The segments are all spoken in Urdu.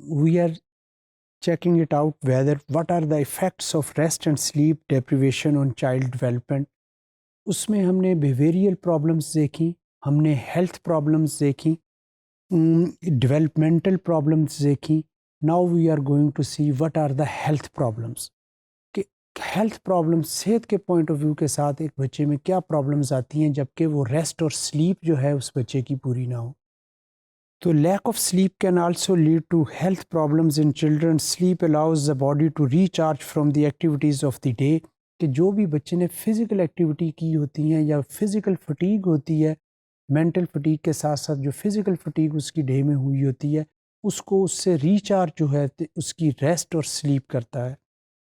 we are checking it out whether what are the effects of rest and sleep deprivation on child development. اس میں ہم نے بیہیویئرل پرابلمس دیکھی, ہم نے ہیلتھ پرابلمس دیکھی, ڈیولپمنٹل پرابلمس دیکھی. Now we are going to see what are the health problems, کہ ہیلتھ پرابلمس صحت کے پوائنٹ آف ویو کے ساتھ ایک بچے میں کیا پرابلمس آتی ہیں جب کہ وہ ریسٹ اور سلیپ جو ہے اس بچے کی پوری نہ ہو. تو lack of sleep can also lead to health problems in children. Sleep allows the body to recharge from the activities of the day, کہ جو بھی بچے نے فزیکل ایکٹیویٹی کی ہوتی ہیں یا فزیکل فٹیگ ہوتی ہے, مینٹل فٹیگ کے ساتھ ساتھ جو فزیکل فٹیگ اس کی ڈے میں ہوئی ہوتی ہے, اس کو اس سے ریچارج جو ہے اس کی ریسٹ اور سلیپ کرتا ہے.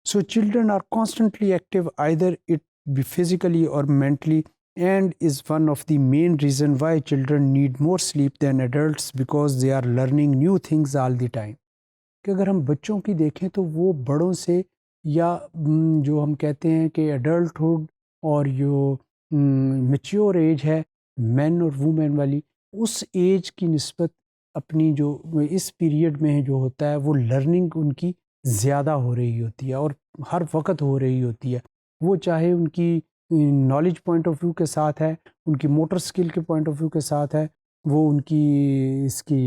So children are constantly active either it be physically اور mentally, and is one of the main reason why children need more sleep than adults because they are learning new things all the time. کہ اگر ہم بچوں کی دیکھیں تو وہ بڑوں سے یا جو ہم کہتے ہیں کہ ایڈلٹہڈ اور جو میچیور ایج ہے مین اور وومین والی, اس ایج کی نسبت اپنی جو اس پیریڈ میں جو ہوتا ہے وہ لرننگ ان کی زیادہ ہو رہی ہوتی ہے اور ہر وقت ہو رہی ہوتی ہے. وہ چاہے ان کی نالج پوائنٹ آف ویو کے ساتھ ہے, ان کی موٹر اسکل کے پوائنٹ آف ویو کے ساتھ ہے, وہ ان کی اس کی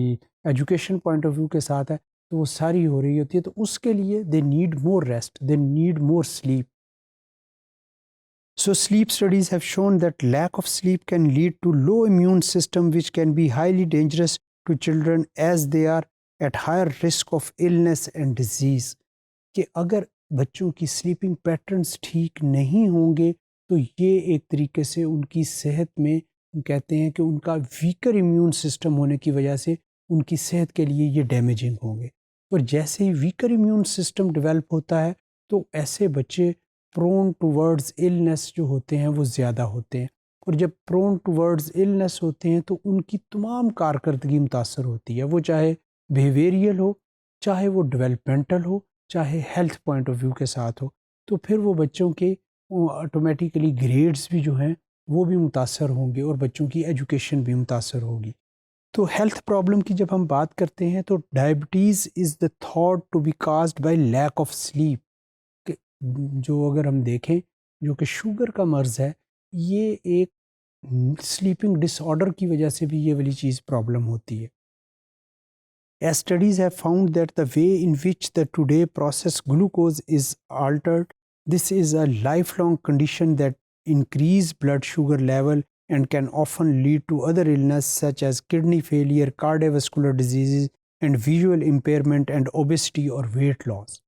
ایجوکیشن پوائنٹ آف ویو کے ساتھ ہے, تو وہ ساری ہو رہی ہوتی ہے. تو اس کے لیے they need more rest, they need more slip. So sleep studies have shown that lack of sleep can lead to low immune system which can be highly dangerous to children as they are at higher risk of illness and disease. کہ اگر بچوں کی سلیپنگ پیٹرنز ٹھیک نہیں ہوں گے تو یہ ایک طریقے سے ان کی صحت میں کہتے ہیں کہ ان کا ویکر ایمیون سسٹم ہونے کی وجہ سے ان کی صحت کے لیے یہ ڈیمیجنگ ہوں گے. اور جیسے ہی ویکر ایمیون سسٹم ڈیولپ ہوتا ہے تو ایسے بچے پرون ٹوورڈز النس جو ہوتے ہیں وہ زیادہ ہوتے ہیں, اور جب پرون ٹوورڈز النس ہوتے ہیں تو ان کی تمام کارکردگی متاثر ہوتی ہے, وہ چاہے بیہیویئرل ہو, چاہے وہ ڈیولپمنٹل ہو, چاہے ہیلتھ پوائنٹ آف ویو کے ساتھ ہو. تو پھر وہ بچوں کے آٹومیٹیکلی گریڈز بھی جو ہیں وہ بھی متاثر ہوں گے اور بچوں کی ایجوکیشن بھی متاثر ہوگی. تو ہیلتھ پرابلم کی جب ہم بات کرتے ہیں تو diabetes is the thought to be caused by lack of sleep. جو اگر ہم دیکھیں جو کہ شوگر کا مرض ہے, یہ ایک سلیپنگ ڈس آرڈر کی وجہ سے بھی یہ والی چیز پرابلم ہوتی ہے. As studies have found that the way in which the today processed glucose is altered, this is a lifelong condition that increase blood sugar level and can often lead to other illness such as kidney failure, cardiovascular diseases, and visual impairment and obesity or weight loss.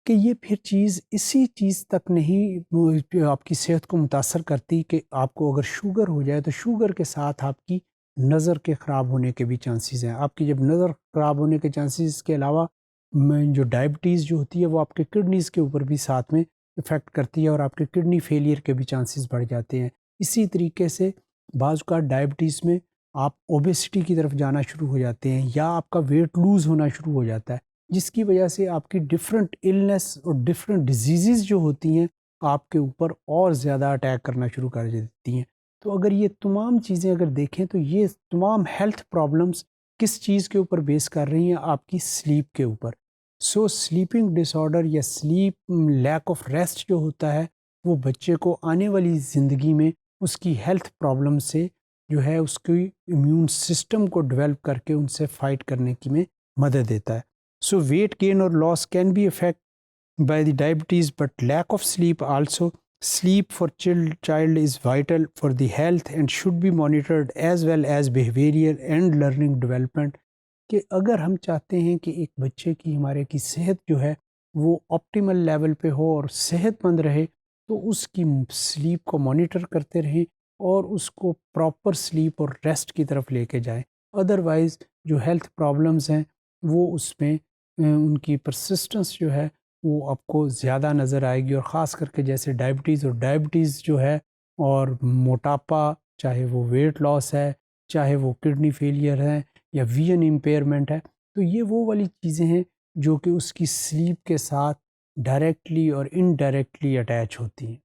کہ یہ پھر چیز اسی چیز تک نہیں آپ کی صحت کو متاثر کرتی کہ آپ کو اگر شوگر ہو جائے تو شوگر کے ساتھ آپ کی نظر کے خراب ہونے کے بھی چانسیز ہیں. آپ کی جب نظر خراب ہونے کے چانسیز کے علاوہ جو ڈائبٹیز جو ہوتی ہے وہ آپ کے کڈنیز کے اوپر بھی ساتھ میں افیکٹ کرتی ہے اور آپ کے کڈنی فیلئر کے بھی چانسیز بڑھ جاتے ہیں. اسی طریقے سے بعض اوقات ڈائبٹیز میں آپ اوبیسٹی کی طرف جانا شروع ہو جاتے ہیں یا آپ کا ویٹ لوز ہونا شروع ہو جاتا ہے, جس کی وجہ سے آپ کی ڈفرینٹ النس اور ڈفرینٹ ڈیزیزز جو ہوتی ہیں آپ کے اوپر اور زیادہ اٹیک کرنا شروع کر دیتی ہیں. تو اگر یہ تمام چیزیں اگر دیکھیں تو یہ تمام ہیلتھ پرابلمس کس چیز کے اوپر بیس کر رہی ہیں, آپ کی سلیپ کے اوپر. سو سلیپنگ ڈس آرڈر یا سلیپ لیک آف ریسٹ جو ہوتا ہے وہ بچے کو آنے والی زندگی میں اس کی ہیلتھ پرابلم سے جو ہے اس کی امیون سسٹم کو ڈیولپ کر کے ان سے فائٹ کرنے کی میں مدد دیتا ہے. So weight gain or loss can be affected by the diabetes, but lack of sleep also. Sleep for child is vital for the health and should be monitored as well as behavioral and learning development. کہ اگر ہم چاہتے ہیں کہ ایک بچے کی ہمارے کی صحت جو ہے وہ آپٹیمل لیول پہ ہو اور صحت مند رہے تو اس کی سلیپ کو مانیٹر کرتے رہیں اور اس کو پراپر سلیپ اور ریسٹ کی طرف لے کے جائیں. ادروائز جو ہیلتھ پرابلمس ہیں وہ اس میں ان کی پرسسٹنس جو ہے وہ آپ کو زیادہ نظر آئے گی, اور خاص کر کے جیسے ڈائبٹیز جو ہے اور موٹاپا, چاہے وہ ویٹ لاس ہے, چاہے وہ کڈنی فیلئر ہے یا ویژن امپیئرمنٹ ہے, تو یہ وہ والی چیزیں ہیں جو کہ اس کی سلیپ کے ساتھ ڈائریکٹلی اور انڈائریکٹلی اٹیچ ہوتی ہیں.